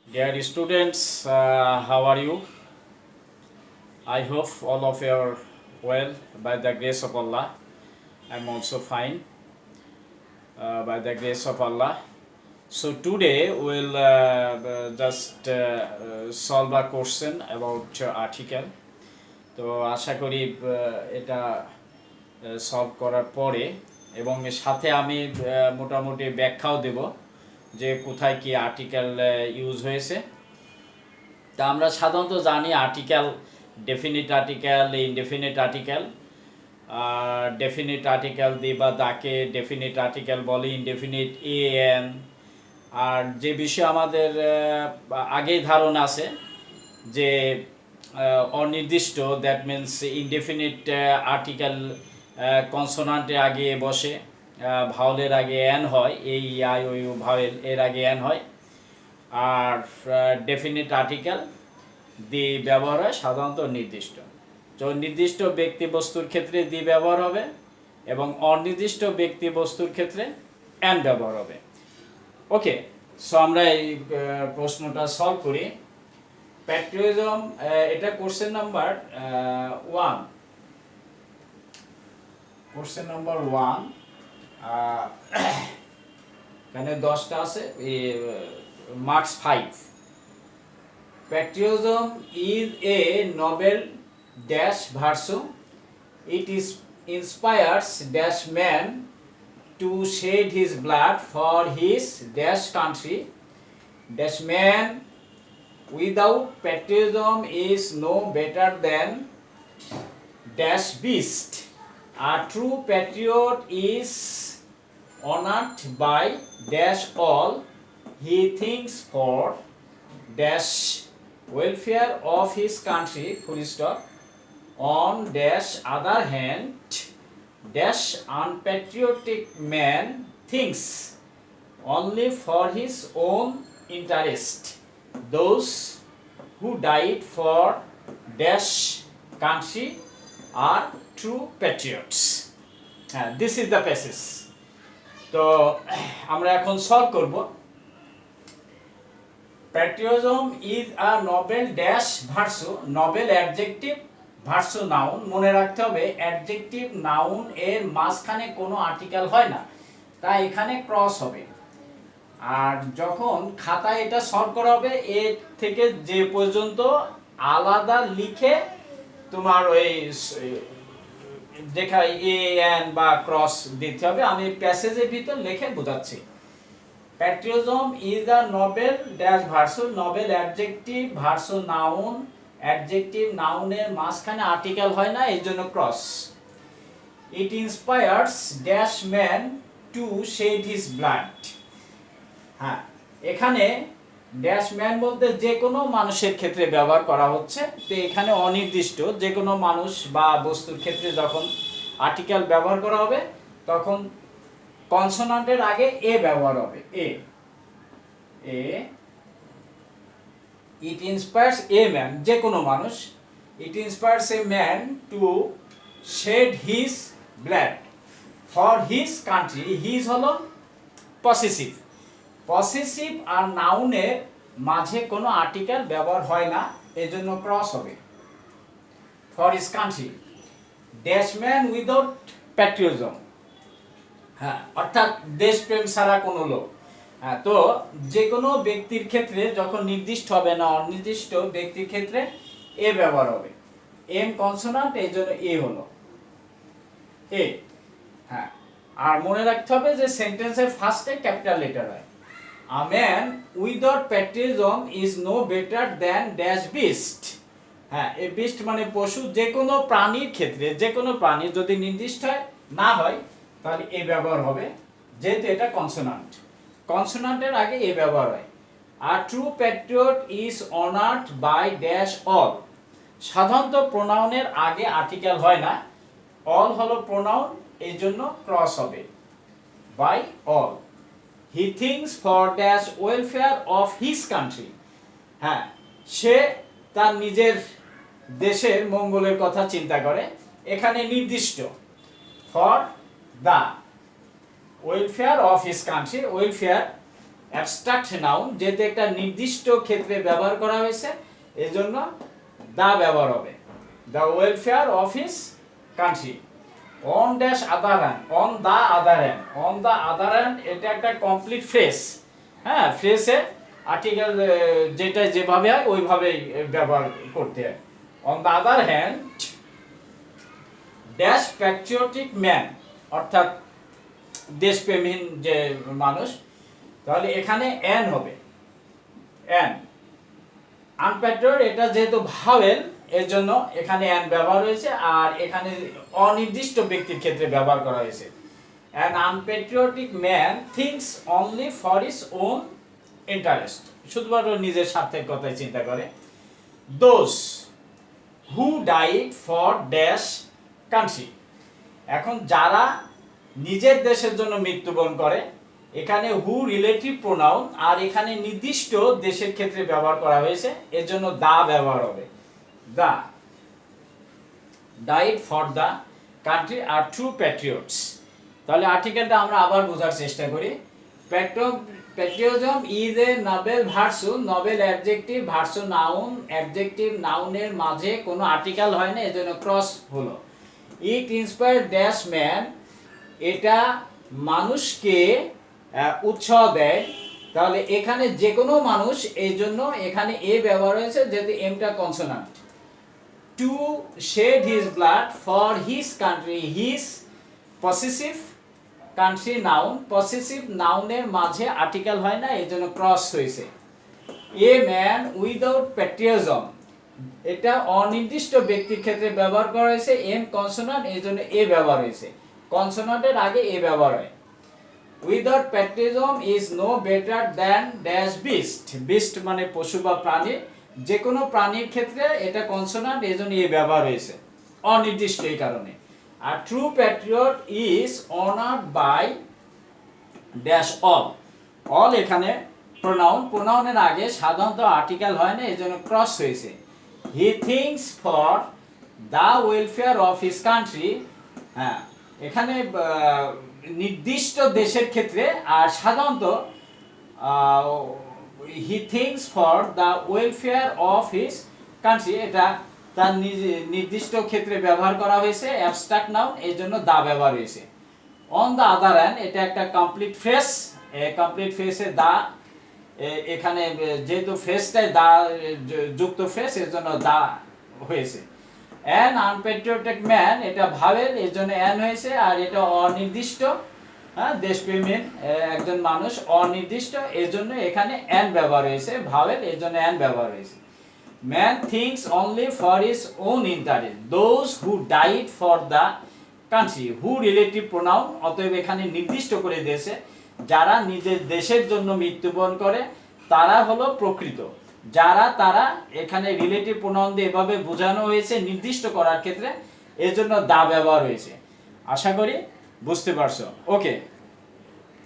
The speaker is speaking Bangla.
Dear students, how are you? I hope all of you are well by the grace of Allah. I'm also fine by the grace of Allah. So today we'll just solve a question about article. তো আশা করি এটা সলভ করার পরে এবং সাথে আমি মোটামুটি ব্যাখ্যাও দেব যে কোথায় কি আর্টিকেল ইউজ হয়েছে। তা আমরা সাধারণত জানি article definite article, indefinite article. Definite article দিয়ে বা তাকে ডেফিনিট আর্টিকেল বলে, ইনডেফিনিট এ এন। আর যে বিষয়ে আমাদের আগেই ধারণা আছে যে অনির্দিষ্ট, দ্যাট মিন্স ইনডেফিনিট আর্টিকেল কনসোনান্টের আগে বসে, ভাওয়েলের আগে এন হয়, এই আই ও ইউ ভাওয়েল এর আগে এন হয়। আর ডেফিনিট আর্টিকেল দি ব্যবহার হয় সাধারণত নির্দিষ্ট। তো নির্দিষ্ট ব্যক্তি বস্তুর ক্ষেত্রে দি ব্যবহার হবে এবং অনির্দিষ্ট ব্যক্তি বস্তুর ক্ষেত্রে অ্যান ব্যবহার হবে। ওকে, সো আমরা এই প্রশ্নটা সলভ করি। প্যাট্রিয়টিজম, এটা কোশ্চেন নাম্বার 1। কোশ্চেন নাম্বার 1, এখানে 10টা আছে, marks 5। Patriotism is a noble dash versus it is inspires dash man to shed his blood for his dash country. Dash man without patriotism is no better than dash beast. A true patriot is honored by dash all. He thinks for dash welfare of his country, full stop. On dash other hand, dash unpatriotic man thinks only for his own interest. Those who died for dash country are true patriots. This is the passage. তো আমরা এখন সলভ করব। Patriotism is a noble dash versus noble adjective versus noun। মনে রাখতে হবে অ্যাডজেক্টিভ নাউন এর মাঝখানে কোনো আর্টিকেল হয় না, তাই এখানে ক্রস হবে। আর যখন খাতায় এটা সলভ করা হবে, এর থেকে যে পর্যন্ত আলাদা লিখে তোমার ওই যেখানে এ এন বা ক্রস দিতে হবে। আমি প্যাসেজের ভিতর লিখে বোঝাচ্ছি। Patriotism is a noble dash versus noble adjective versus noun। Adjective নাউনের মাঝখানে আর্টিকেল হয় না, এই জন্য cross. It inspires dash man to shed his blood। হ্যাঁ, এখানে ড্যাশ ম্যান বলতে যে কোনো মানুষের ক্ষেত্রে ব্যবহার করা হচ্ছে। তো এখানে অনির্দিষ্ট যে কোনো মানুষ বা বস্তুর ক্ষেত্রে যখন আর্টিকেল ব্যবহার করা হবে তখন কনসোনান্টের আগে এ ব্যবহার হবে। এ ইট ইন্সপায়ার্স এ ম্যান, যে কোনো মানুষ। It inspires a man to shed his blood for his country. His হলো পসেসিভ। পসেসিভ আর নাউনের মাঝে কোনো আর্টিকেল ব্যবহার হয় না, এজন্য ক্রস হবে। For his country dash man without patriotism. হ্যাঁ, অর্থাৎ দেশপ্রেম ছাড়া কোনো লোক। হ্যাঁ, তো যে কোনো ব্যক্তির ক্ষেত্রে যখন নির্দিষ্ট হবে না, অনির্দিষ্ট ব্যক্তির ক্ষেত্রে এ ব্যবহার হবে। এম কনসোনান্ট, এই জন্য এ হলো এ। হ্যাঁ, আর মনে রাখতে হবে যে সেন্টেন্সের ফার্স্টে ক্যাপিটাল লেটার হয়। A man without patriotism is no better than dash beast। হ্যাঁ, এই বিস্ট মানে পশু। যে কোনো প্রাণীর ক্ষেত্রে, যে কোনো প্রাণী যদি নির্দিষ্ট হয় না হয় তাহলে এ ব্যবহার হবে, যেহেতু এটা কনসোনান্ট। কনসোনান্টের আগে এ ব্যবহার হয়। আর true patriot is honoured by dash all. সাধারণত প্রোনাউনের আগে আর্টিকেল হয় না, অল হলো প্রোনাউন, এই জন্য ক্রস হবে by all. He thinks for dash welfare of his country. হ্যাঁ, সে তার নিজের দেশের মঙ্গলের কথা চিন্তা করে। এখানে নির্দিষ্ট for the welfare of his country. Welfare abstract noun, যেহেতু একটা নির্দিষ্ট ক্ষেত্রে ব্যবহার করা হয়েছে, এজন্য দা ব্যবহার হবে। The welfare of his country. On dash other hand, on the other hand, on the other hand এটা একটা কমপ্লিট ফ্রেজ। হ্যাঁ, ফ্রেজে আর্টিকেল যেটা যেভাবে হয় ওইভাবেই ব্যবহার করতে হয়। On the other hand dash patriotic man, অর্থাৎ দেশপ্রেমহীন যে মানুষ, তাহলে এখানে অ্যান হবে, অ্যান। আনপ্যাট্রিয়ট এটা যেহেতু ভাওয়েল, এর জন্য এখানে অ্যান ব্যবহার হয়েছে, আর এখানে অনির্দিষ্ট ব্যক্তির ক্ষেত্রে ব্যবহার করা হয়েছে। An unpatriotic man thinks only for his own interest, শুধুমাত্র নিজের স্বার্থের কথাই চিন্তা করে। Those who died for dash country, এখন যারা নিজের দেশের জন্য মৃত্যুবরণ করে, এখানে হু রিলেটিভ প্রোনাউন, আর এখানে নির্দিষ্ট দেশের ক্ষেত্রে ব্যবহার করা হয়েছে, এর জন্য দা ব্যবহার হবে। The died for the country are true প্যাট্রিয়টস। তাহলে আর্টিকেলটা আমরা আবার বোঝার চেষ্টা করি। Patriotism is a noble virtue, noble adjective, virtue noun, adjective নাউনের মাঝে কোনো আর্টিকেল হয় না, এজন্য ক্রস হলো। ইট ইন্সপায়ার ড্যাশ ম্যান, এটা মানুষকে উৎসাহ দেয়, তাহলে এখানে যে কোনো মানুষ, এই জন্য এখানে এ ব্যবহার হয়েছে, যেহেতু এমটা consonant. To shed his blood for his country, his possessive country noun, possessive নাউনের মাঝে আর্টিকেল হয় না, এই জন্য ক্রস হয়েছে। এ ম্যান উইদাউট প্যাট্রিয়টিজম, এটা অনির্দিষ্ট ব্যক্তির ক্ষেত্রে ব্যবহার করা হয়েছে, এম কনসোনান্ট, এই জন্য এ ব্যবহার হয়েছে, কনসোনান্টের আগে এ ব্যবহার হয়। Without patriotism is no better than dash beast, beast মানে পশু বা প্রাণী, যে কোনো প্রাণীর ক্ষেত্রে এটা কনসোনান্ট, এই জন্য এ ব্যবহার হয়েছে, অনির্দিষ্ট এই কারণে। আর true patriot is honoured by dash all, all এখানে প্রোনাউন, প্রোনাউনের আগে সাধারণত আর্টিকেল হয় না, এই জন্য ক্রস হয়েছে। He thinks for the welfare of his country, হ্যাঁ এখানে নির্দিষ্ট দেশের ক্ষেত্রে, আর সাধারণত he thinks for the welfare of his country, এটা তার নির্দিষ্ট ক্ষেত্রে ব্যবহার করা হয়েছে, অ্যাবস্ট্রাক্ট নাউন, এই জন্য দা ব্যবহার হয়েছে। অন দ্য আদার হ্যান্ড এটা একটা কমপ্লিট ফ্রেজ, কমপ্লিট ফ্রেজে দা, এখানে যেহেতু ফ্রেজটাই দা যুক্ত ফ্রেজ, এর জন্য দা হয়েছে। অ্যান আনপ্যাট্রিয়টিক ম্যান এটা ভাওয়েল, এর জন্য অ্যান হয়েছে, আর এটা অনির্দিষ্ট, হ্যাঁ দেশপ্রেমী একজন মানুষ, অনির্দিষ্ট, এর জন্য এখানে অ্যান ব্যবহার হয়েছে, ভাওয়েল, এর জন্য অ্যান ব্যবহার হয়েছে। Man thinks only for his own interest, those who died for the country, who relative pronoun, অতএব এখানে নির্দিষ্ট করে দিয়েছে যারা নিজের দেশের জন্য মৃত্যুবরণ করে তারা হলো প্রকৃত, যারা তারা এখানে রিলেটিভ প্রোনাউন দিয়ে এভাবে বোঝানো হয়েছে নির্দিষ্ট করার ক্ষেত্রে, এর জন্য দা ব্যবহার হয়েছে। আশা করি বুঝতে পারছো। ওকে।